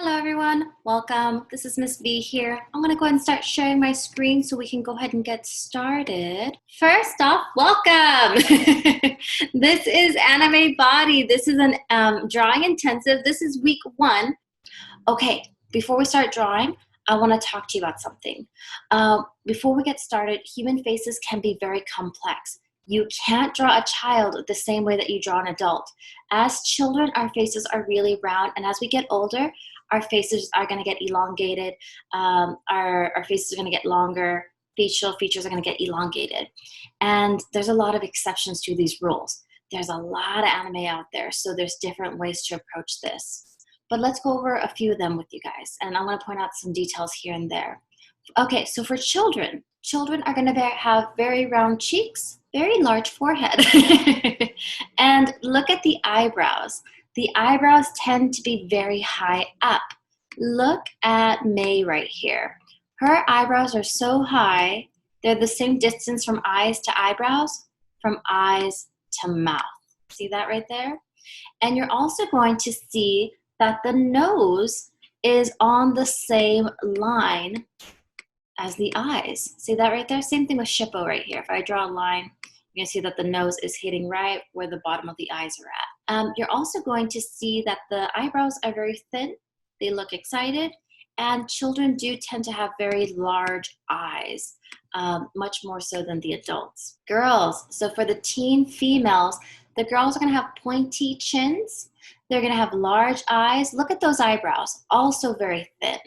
Hello everyone, welcome. This is Miss V here. I'm gonna go ahead and start sharing my screen so we can go ahead and get started. First off, welcome! This is Anime Body. This is an drawing intensive. This is week 1. Okay, before we start drawing, I wanna talk to you about something. Before we get started, human faces can be very complex. You can't draw a child the same way that you draw an adult. As children, our faces are really round, and as we get older, our faces are going to get elongated. Our faces are going to get longer. Facial features are going to get elongated. And there's a lot of exceptions to these rules. There's a lot of anime out there, so there's different ways to approach this. But let's go over a few of them with you guys, and I'm going to point out some details here and there. Okay, so for children are going to have very round cheeks, very large forehead. And look at the eyebrows. The eyebrows tend to be very high up. Look at May right here. Her eyebrows are so high, they're the same distance from eyes to eyebrows, from eyes to mouth. See that right there? And you're also going to see that the nose is on the same line as the eyes. See that right there? Same thing with Shippo right here. If I draw a line, you're going to see that the nose is hitting right where the bottom of the eyes are at. You're also going to see that the eyebrows are very thin. They look excited. And children do tend to have very large eyes, much more so than the adults. Girls, so for the teen females, the girls are going to have pointy chins. They're going to have large eyes. Look at those eyebrows, also very thin.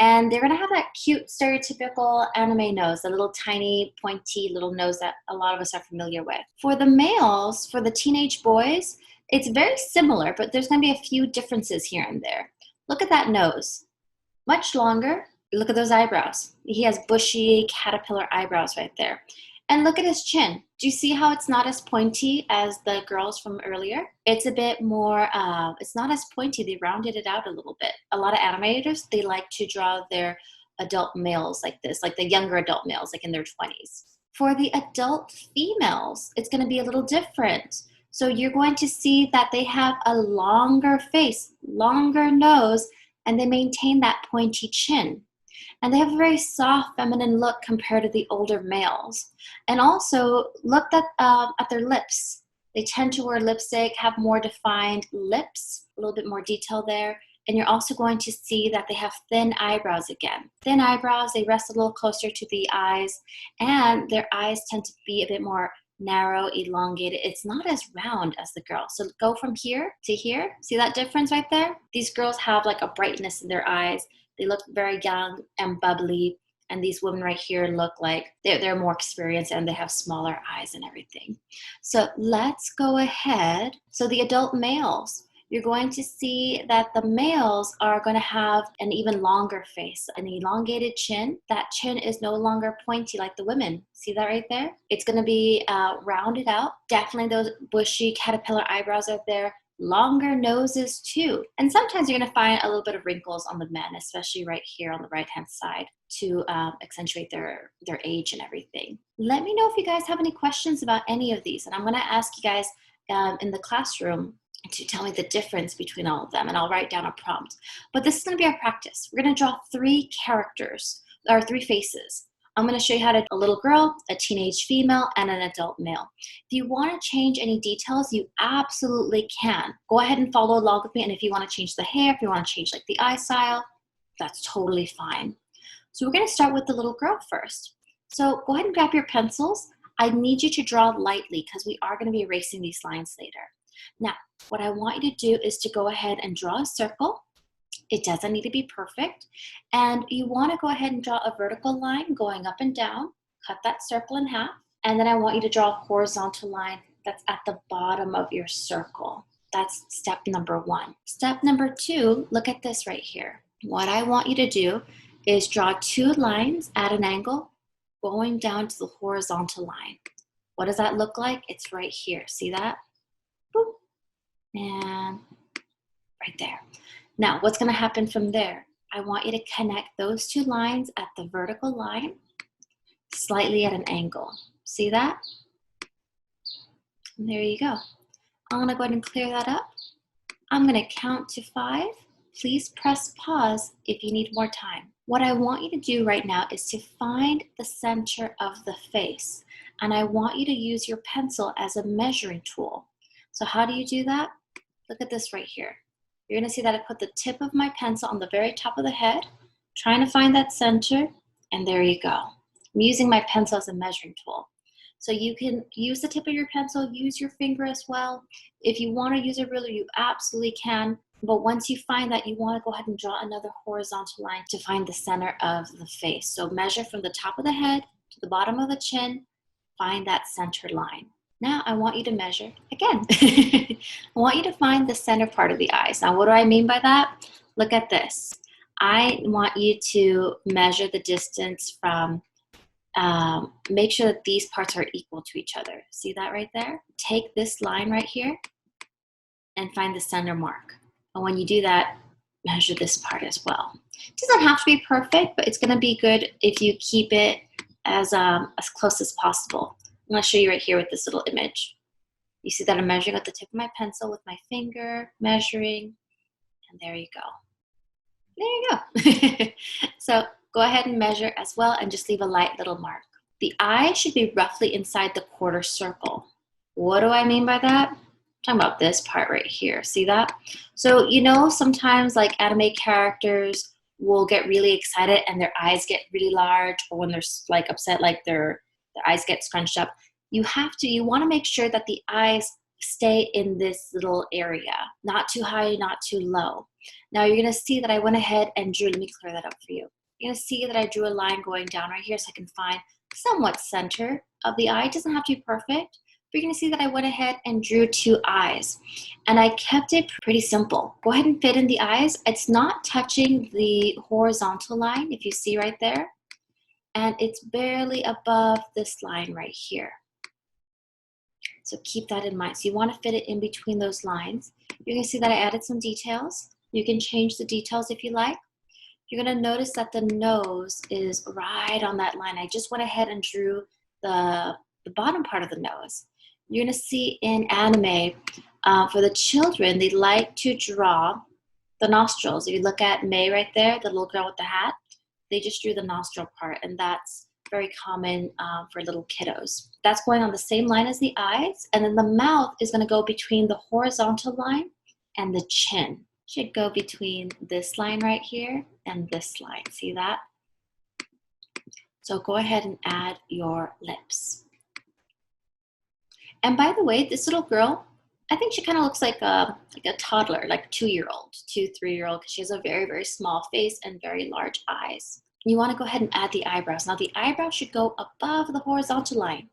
And they're going to have that cute, stereotypical anime nose, the little tiny, pointy little nose that a lot of us are familiar with. For the males, for the teenage boys, it's very similar, but there's going to be a few differences here and there. Look at that nose. Much longer. Look at those eyebrows. He has bushy, caterpillar eyebrows right there. And look at his chin. Do you see how it's not as pointy as the girls from earlier? It's a bit more, it's not as pointy. They rounded it out a little bit. A lot of animators, they like to draw their adult males like this, like the younger adult males, like in their 20s. For the adult females, it's going to be a little different. So you're going to see that they have a longer face, longer nose, and they maintain that pointy chin. And they have a very soft, feminine look compared to the older males. And also, look at their lips. They tend to wear lipstick, have more defined lips, a little bit more detail there. And you're also going to see that they have thin eyebrows again. Thin eyebrows, they rest a little closer to the eyes, and their eyes tend to be a bit more narrow, elongated. It's not as round as the girls. So go from here to here. See that difference right there? These girls have like a brightness in their eyes. They look very young and bubbly, and these women right here look like they're more experienced and they have smaller eyes and everything. So let's go ahead. So the adult males, you're going to see that the males are going to have an even longer face, an elongated chin. That chin is no longer pointy like the women. See that right there? It's going to be rounded out. Definitely those bushy caterpillar eyebrows are there. Longer noses too. And sometimes you're going to find a little bit of wrinkles on the men, especially right here on the right-hand side to accentuate their age and everything. Let me know if you guys have any questions about any of these. And I'm going to ask you guys in the classroom to tell me the difference between all of them, and I'll write down a prompt. But this is going to be our practice. We're going to draw 3 characters, or 3 faces. I'm going to show you how to a little girl, a teenage female, and an adult male. If you want to change any details, you absolutely can. Go ahead and follow along with me, and if you want to change the hair, if you want to change like the eye style, that's totally fine. So we're going to start with the little girl first. So go ahead and grab your pencils. I need you to draw lightly because we are going to be erasing these lines later. Now, what I want you to do is to go ahead and draw a circle. It doesn't need to be perfect. And you want to go ahead and draw a vertical line going up and down. Cut that circle in half. And then I want you to draw a horizontal line that's at the bottom of your circle. That's step number 1. Step number 2, look at this right here. What I want you to do is draw 2 lines at an angle going down to the horizontal line. What does that look like? It's right here. See that? Boop. And right there. Now, what's going to happen from there? I want you to connect those 2 lines at the vertical line, slightly at an angle. See that? And there you go. I'm going to go ahead and clear that up. I'm going to count to 5. Please press pause if you need more time. What I want you to do right now is to find the center of the face. And I want you to use your pencil as a measuring tool. So how do you do that? Look at this right here. You're gonna see that I put the tip of my pencil on the very top of the head, trying to find that center, and there you go. I'm using my pencil as a measuring tool. So you can use the tip of your pencil, use your finger as well. If you wanna use a ruler, you absolutely can. But once you find that, you wanna go ahead and draw another horizontal line to find the center of the face. So measure from the top of the head to the bottom of the chin, find that center line. Now I want you to measure again. I want you to find the center part of the eyes. Now what do I mean by that? Look at this. I want you to measure the distance from, make sure that these parts are equal to each other. See that right there? Take this line right here and find the center mark. And when you do that, measure this part as well. It doesn't have to be perfect, but it's gonna be good if you keep it as close as possible. I'm gonna show you right here with this little image. You see that I'm measuring at the tip of my pencil with my finger, measuring, and there you go. There you go. So go ahead and measure as well and just leave a light little mark. The eye should be roughly inside the quarter circle. What do I mean by that? I'm talking about this part right here. See that? So you know sometimes like anime characters will get really excited and their eyes get really large, or when they're like upset, like their eyes get scrunched up. You want to make sure that the eyes stay in this little area, not too high, not too low. Now you're going to see that I went ahead and drew, let me clear that up for you. You're going to see that I drew a line going down right here so I can find somewhat center of the eye. It doesn't have to be perfect, but you're going to see that I went ahead and drew two eyes. And I kept it pretty simple. Go ahead and fit in the eyes. It's not touching the horizontal line, if you see right there. And it's barely above this line right here. So keep that in mind. So you want to fit it in between those lines. You're going to see that I added some details. You can change the details if you like. You're going to notice that the nose is right on that line. I just went ahead and drew the bottom part of the nose. You're going to see in anime, for the children, they like to draw the nostrils. If you look at May right there, the little girl with the hat, they just drew the nostril part, and that's very common for little kiddos. That's going on the same line as the eyes, and then the mouth is going to go between the horizontal line and the chin. Should go between this line right here and this line. See that? So go ahead and add your lips. And by the way, this little girl, I think she kind of looks like a toddler, like a 2-year-old, 3-year-old, because she has a very, very small face and very large eyes. You want to go ahead and add the eyebrows. Now the eyebrows should go above the horizontal line.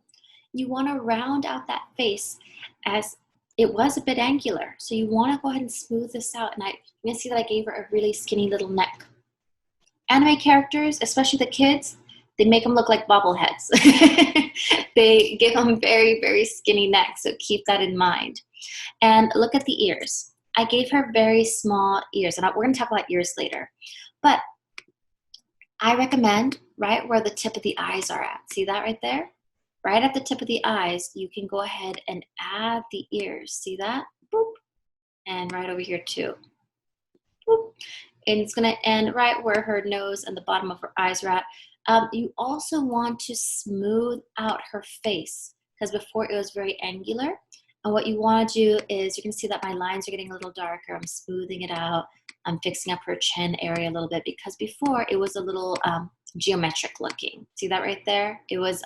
You want to round out that face as it was a bit angular. So you want to go ahead and smooth this out. And you're going to see that I gave her a really skinny little neck. Anime characters, especially the kids, they make them look like bobbleheads. They give them very, very skinny necks, so keep that in mind. And look at the ears. I gave her very small ears, and we're going to talk about ears later. But I recommend right where the tip of the eyes are at. See that right there? Right at the tip of the eyes, you can go ahead and add the ears. See that? Boop. And right over here too. Boop. And it's going to end right where her nose and the bottom of her eyes are at. You also want to smooth out her face, because before it was very angular. And what you want to do is, you can see that my lines are getting a little darker. I'm smoothing it out. I'm fixing up her chin area a little bit, because before it was a little geometric looking. See that right there? It was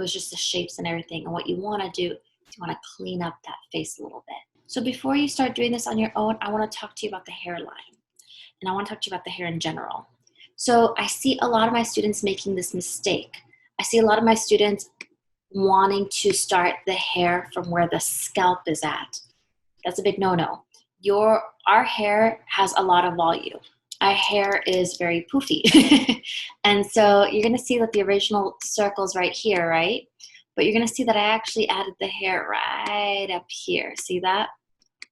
just the shapes and everything. And what you want to do is you want to clean up that face a little bit. So before you start doing this on your own, I want to talk to you about the hairline. And I want to talk to you about the hair in general. So I see a lot of my students making this mistake. I see a lot of my students wanting to start the hair from where the scalp is at. That's a big no-no. Our hair has a lot of volume. Our hair is very poofy. And so you're going to see that the original circle's right here, right? But you're going to see that I actually added the hair right up here. See that?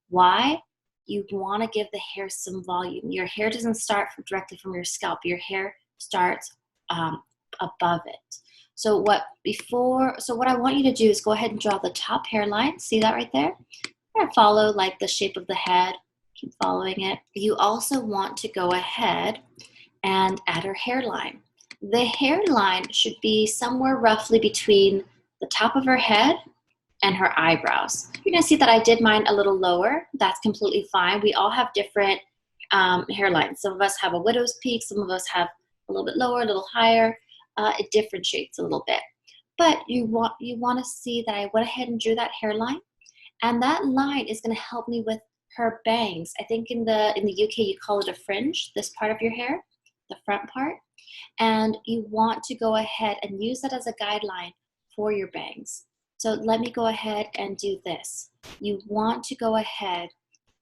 Why? You want to give the hair some volume. Your hair doesn't start directly from your scalp. Your hair starts above it. So what I want you to do is go ahead and draw the top hairline. See that right there? I'm going to follow like the shape of the head. Keep following it. You also want to go ahead and add her hairline. The hairline should be somewhere roughly between the top of her head and her eyebrows. You're gonna see that I did mine a little lower. That's completely fine. We all have different hairlines. Some of us have a widow's peak, some of us have a little bit lower, a little higher. It differentiates a little bit. But you want to see that I went ahead and drew that hairline, and that line is gonna help me with her bangs. I think in the UK you call it a fringe, this part of your hair, the front part. And you want to go ahead and use that as a guideline for your bangs. So let me go ahead and do this. You want to go ahead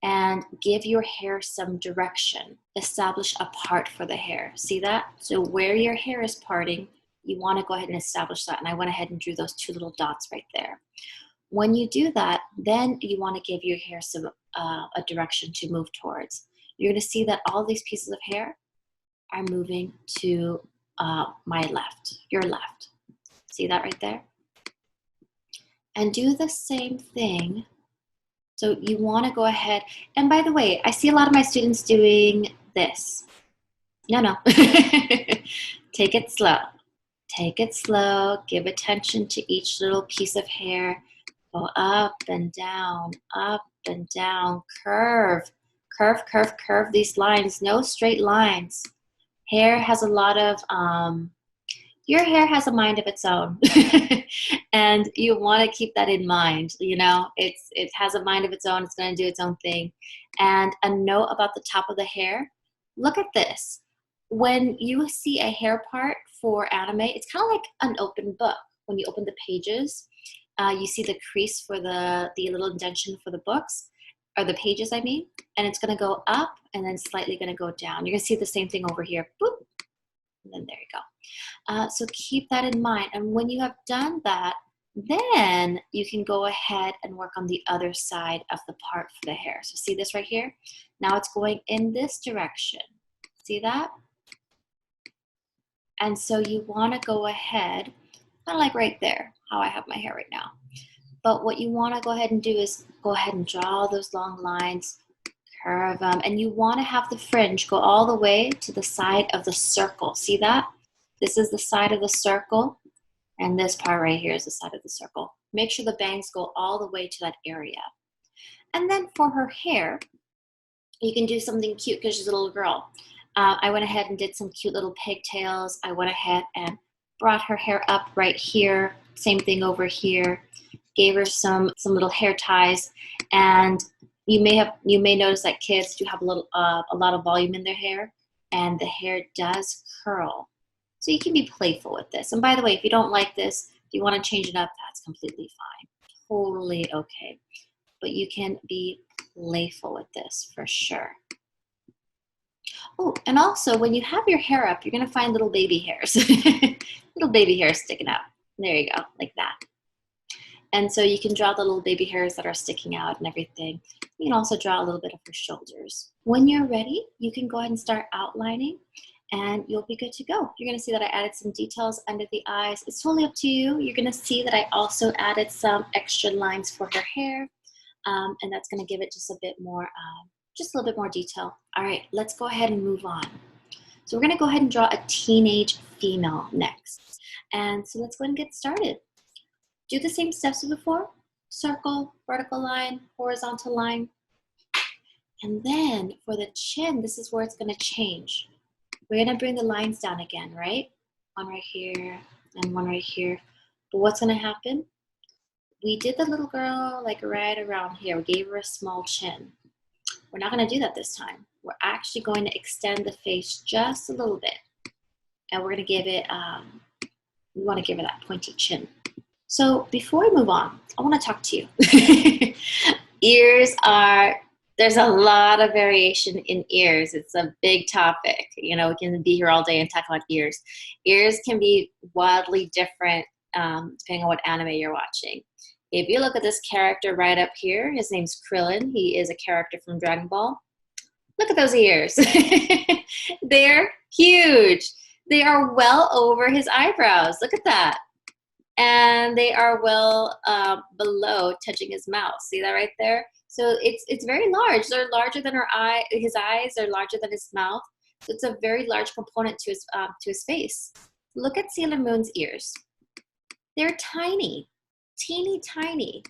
and give your hair some direction. Establish a part for the hair. See that? So where your hair is parting, you want to go ahead and establish that. And I went ahead and drew those two little dots right there. When you do that, then you want to give your hair some a direction to move towards. You're going to see that all these pieces of hair are moving to my left, your left. See that right there? And do the same thing. So you want to go ahead, and by the way, I see a lot of my students doing this. No. Take it slow. Take it slow. Give attention to each little piece of hair. Go up and down, curve, curve these lines. No straight lines. Hair has a lot of, your hair has a mind of its own. And you want to keep that in mind. You know, it has a mind of its own. It's going to do its own thing. And a note about the top of the hair. Look at this. When you see a hair part for anime, it's kind of like an open book. When you open the pages, you see the crease for the little indentation for the books, or the pages, I mean, and it's going to go up and then slightly going to go down. You're going to see the same thing over here. Boop. And then there you go. So keep that in mind. And when you have done that, then you can go ahead and work on the other side of the part for the hair. So see this right here? Now it's going in this direction. See that? And so you want to go ahead, kind of like right there, how I have my hair right now. But what you want to go ahead and do is go ahead and draw those long lines, curve them, and you want to have the fringe go all the way to the side of the circle. See that? This is the side of the circle, and this part right here is the side of the circle. Make sure the bangs go all the way to that area. And then for her hair, you can do something cute because she's a little girl. I went ahead and did some cute little pigtails. I went ahead and brought her hair up right here. Same thing over here. Gave her some little hair ties, and you may notice that kids do have a lot of volume in their hair, and the hair does curl. So you can be playful with this. And by the way, if you don't like this, if you want to change it up, that's completely fine. Totally okay. But you can be playful with this for sure. Oh, and also when you have your hair up, you're going to find little baby hairs. Little baby hairs sticking out. There you go, like that. And so you can draw the little baby hairs that are sticking out and everything. You can also draw a little bit of her shoulders. When you're ready, you can go ahead and start outlining, and you'll be good to go. You're going to see that I added some details under the eyes. It's totally up to you. You're going to see that I also added some extra lines for her hair, and that's going to give it just a bit more, just a little bit more detail. All right, let's go ahead and move on. So we're going to go ahead and draw a teenage female next. And so let's go ahead and get started. Do the same steps as before. Circle, vertical line, horizontal line. And then for the chin, this is where it's going to change. We're going to bring the lines down again, right? One right here and one right here. But what's going to happen? We did the little girl like right around here. We gave her a small chin. We're not going to do that this time. We're actually going to extend the face just a little bit. And we're going to give it, we want to give her that pointy chin. So before we move on, I want to talk to you. Ears there's a lot of variation in ears. It's a big topic. You know, we can be here all day and talk about ears. Ears can be wildly different depending on what anime you're watching. If you look at this character right up here, his name's Krillin. He is a character from Dragon Ball. Look at those ears. They're huge. They are well over his eyebrows. Look at that. And they are well below touching his mouth. See that right there? So it's very large. They're larger than his eyes are larger than his mouth. So it's a very large component to his face. Look at Sailor Moon's ears. They're tiny, teeny tiny,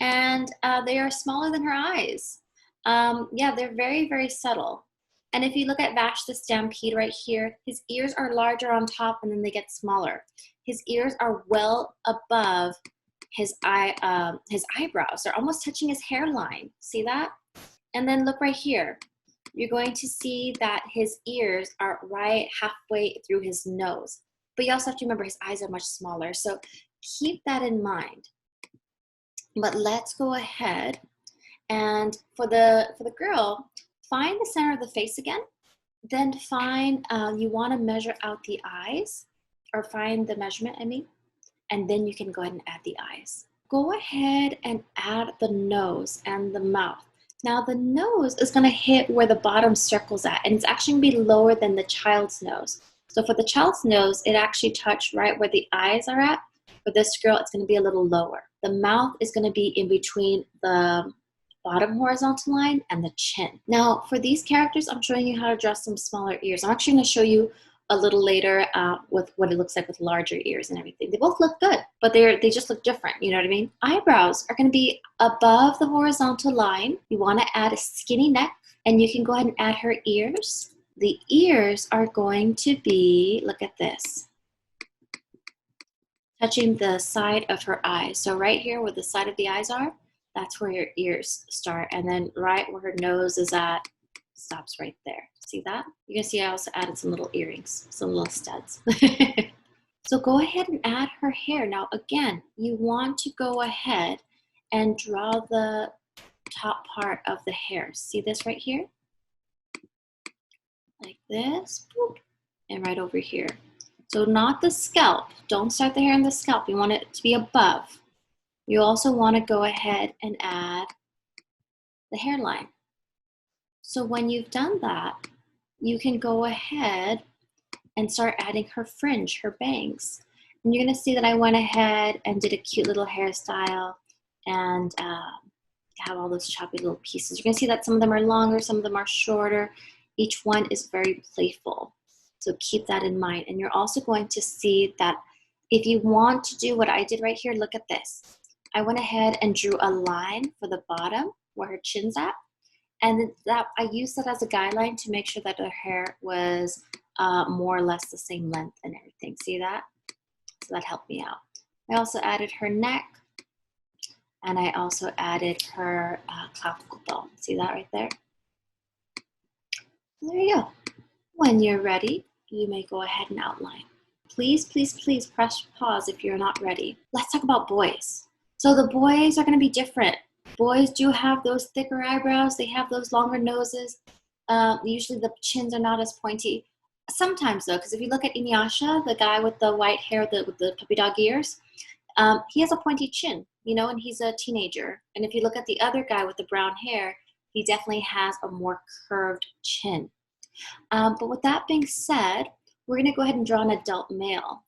and they are smaller than her eyes. Yeah, they're very, very subtle. And if you look at Vash the Stampede right here, his ears are larger on top and then they get smaller. His ears are well above his eyebrows. They're almost touching his hairline. See that? And then look right here. You're going to see that his ears are right halfway through his nose. But you also have to remember his eyes are much smaller. So keep that in mind. But let's go ahead and for the girl, find the center of the face again. Then find, you want to measure out the eyes, or find the measurement, I mean, and then you can go ahead and add the eyes. Go ahead and add the nose and the mouth. Now the nose is going to hit where the bottom circle's at, and it's actually going to be lower than the child's nose. So for the child's nose, it actually touched right where the eyes are at. For this girl, it's going to be a little lower. The mouth is going to be in between the bottom horizontal line and the chin. Now for these characters, I'm showing you how to draw some smaller ears. I'm actually going to show you a little later with what it looks like with larger ears and everything. They both look good, but they just look different, you know what I mean? Eyebrows are going to be above the horizontal line. You want to add a skinny neck, and you can go ahead and add her ears. The ears are going to be, look at this, touching the side of her eyes. So right here where the side of the eyes are, that's where your ears start. And then right where her nose is at, stops right there. See that? You can see I also added some little earrings, some little studs. So go ahead and add her hair. Now again, you want to go ahead and draw the top part of the hair. See this right here? Like this, boop, and right over here. So not the scalp. Don't start the hair on the scalp. You want it to be above. You also want to go ahead and add the hairline. So when you've done that, you can go ahead and start adding her fringe, her bangs. And you're going to see that I went ahead and did a cute little hairstyle and have all those choppy little pieces. You're going to see that some of them are longer, some of them are shorter. Each one is very playful. So keep that in mind. And you're also going to see that if you want to do what I did right here, look at this. I went ahead and drew a line for the bottom where her chin's at. And that I used that as a guideline to make sure that her hair was more or less the same length and everything. See that? So that helped me out. I also added her neck, and I also added her clavicle bone. See that right there? There you go. When you're ready, you may go ahead and outline. Please, please, please press pause if you're not ready. Let's talk about boys. So the boys are going to be different. Boys do have those thicker eyebrows. They have those longer noses. Usually the chins are not as pointy. Sometimes though, because if you look at Inuyasha, the guy with the white hair with the puppy dog ears, he has a pointy chin, you know, and he's a teenager. And if you look at the other guy with the brown hair, he definitely has a more curved chin. But with that being said, we're going to go ahead and draw an adult male.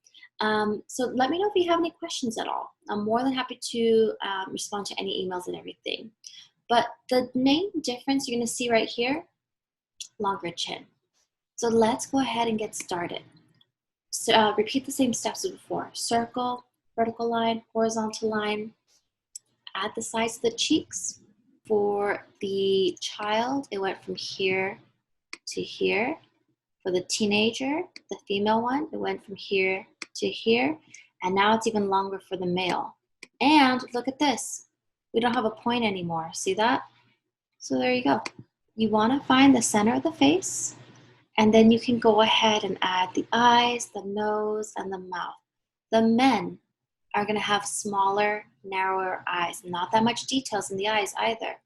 So let me know if you have any questions at all. I'm more than happy to respond to any emails and everything. But the main difference you're going to see right here, longer chin. So let's go ahead and get started. So repeat the same steps as before. Circle, vertical line, horizontal line. Add the size of the cheeks. For the child, it went from here to here. For the teenager, the female one, it went from here to here. And now it's even longer for the male. And look at this. We don't have a point anymore. See that? So there you go. You want to find the center of the face. And then you can go ahead and add the eyes, the nose, and the mouth. The men are going to have smaller, narrower eyes. Not that much details in the eyes either.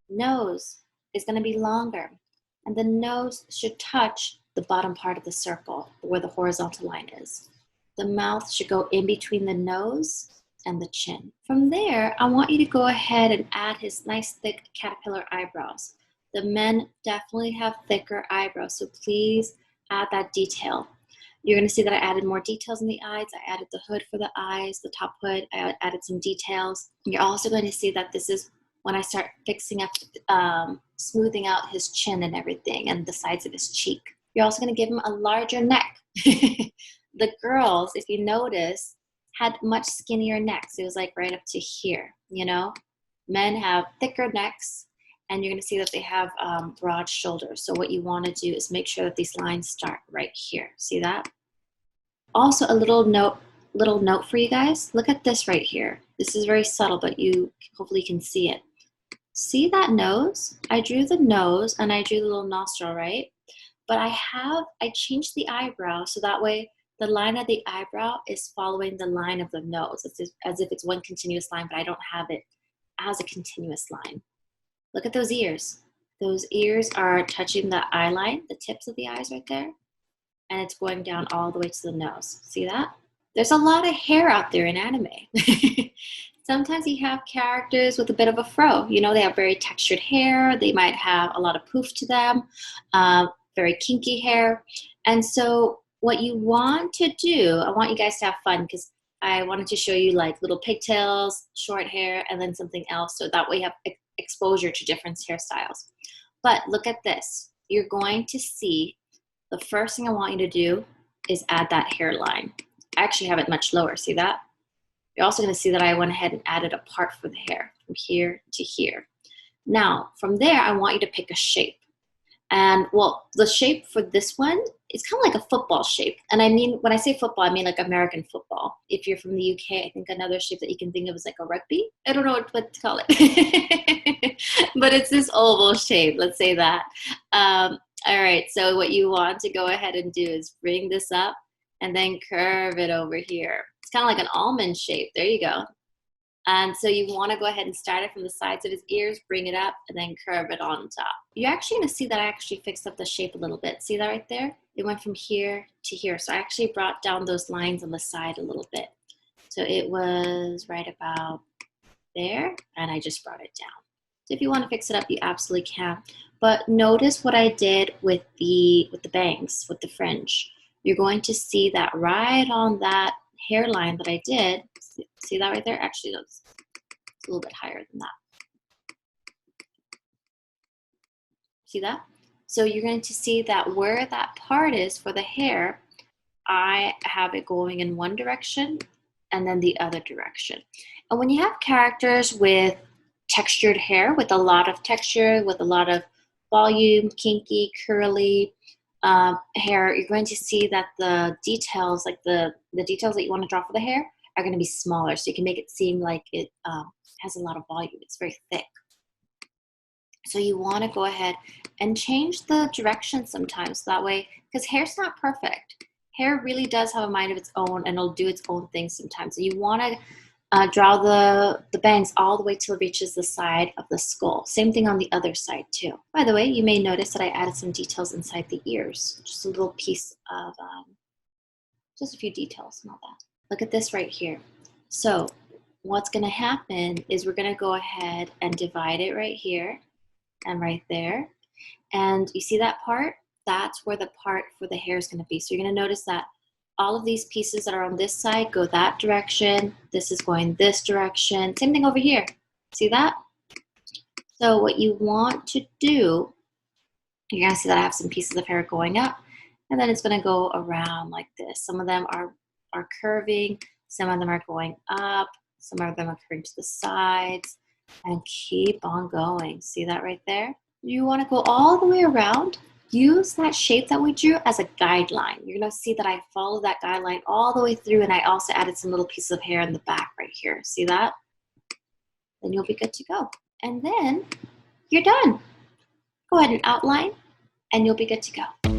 Nose is going to be longer. And the nose should touch the bottom part of the circle where the horizontal line is. The mouth should go in between the nose and the chin. From there, I want you to go ahead and add his nice thick caterpillar eyebrows. The men definitely have thicker eyebrows, so please add that detail. You're going to see that I added more details in the eyes. I added the hood for the eyes, the top hood. I added some details. You're also going to see that this is when I start fixing up, smoothing out his chin and everything and the sides of his cheek. You're also going to give him a larger neck. The girls, if you notice, had much skinnier necks. It was like right up to here, you know? Men have thicker necks, and you're going to see that they have broad shoulders. So what you want to do is make sure that these lines start right here. See that? Also, a little note for you guys. Look at this right here. This is very subtle, but you hopefully can see it. See that nose? I drew the nose and I drew the little nostril, right? But I changed the eyebrow so that way the line of the eyebrow is following the line of the nose. It's as if it's one continuous line, but I don't have it as a continuous line. Look at those ears. Those ears are touching the eye line, the tips of the eyes right there, and it's going down all the way to the nose. See that? There's a lot of hair out there in anime. Sometimes you have characters with a bit of a fro. You know, they have very textured hair. They might have a lot of poof to them, very kinky hair. And so what you want to do, I want you guys to have fun because I wanted to show you like little pigtails, short hair, and then something else. So that way you have exposure to different hairstyles. But look at this. You're going to see the first thing I want you to do is add that hairline. I actually have it much lower. See that? You're also going to see that I went ahead and added a part for the hair from here to here. Now, from there, I want you to pick a shape. And well, the shape for this one is kind of like a football shape. And I mean, when I say football, I mean like American football. If you're from the UK, I think another shape that you can think of is like a rugby. I don't know what to call it. But it's this oval shape, let's say that. All right, so what you want to go ahead and do is bring this up and then curve it over here. It's kind of like an almond shape. There you go. And so you want to go ahead and start it from the sides of his ears, bring it up, and then curve it on top. You're actually going to see that I actually fixed up the shape a little bit. See that right there? It went from here to here. So I actually brought down those lines on the side a little bit. So it was right about there, and I just brought it down. So if you want to fix it up, you absolutely can. But notice what I did with the bangs, with the fringe. You're going to see that right on that hairline that I did. See that right there? Actually, it's a little bit higher than that. See that? So you're going to see that where that part is for the hair, I have it going in one direction and then the other direction. And when you have characters with textured hair, with a lot of texture, with a lot of volume, kinky, curly hair, you're going to see that the details, like the details that you want to draw for the hair, are going to be smaller. So you can make it seem like it has a lot of volume. It's very thick. So you want to go ahead and change the direction sometimes. That way, because hair's not perfect. Hair really does have a mind of its own, and it'll do its own thing sometimes. So you want to draw the bangs all the way till it reaches the side of the skull. Same thing on the other side too. By the way, you may notice that I added some details inside the ears. Just a little piece of, just a few details, not that. Look at this right here. So what's going to happen is we're going to go ahead and divide it right here and right there. And you see that part? That's where the part for the hair is going to be. So you're going to notice that all of these pieces that are on this side go that direction. This is going this direction. Same thing over here. See that? So what you want to do, you're going to see that I have some pieces of hair going up, and then it's going to go around like this. Some of them are curving, some of them are going up, some of them are curving to the sides, and keep on going. See that right there? You want to go all the way around. Use that shape that we drew as a guideline. You're going to see that I followed that guideline all the way through, and I also added some little pieces of hair in the back right here. See that? Then you'll be good to go. And then you're done. Go ahead and outline, and you'll be good to go.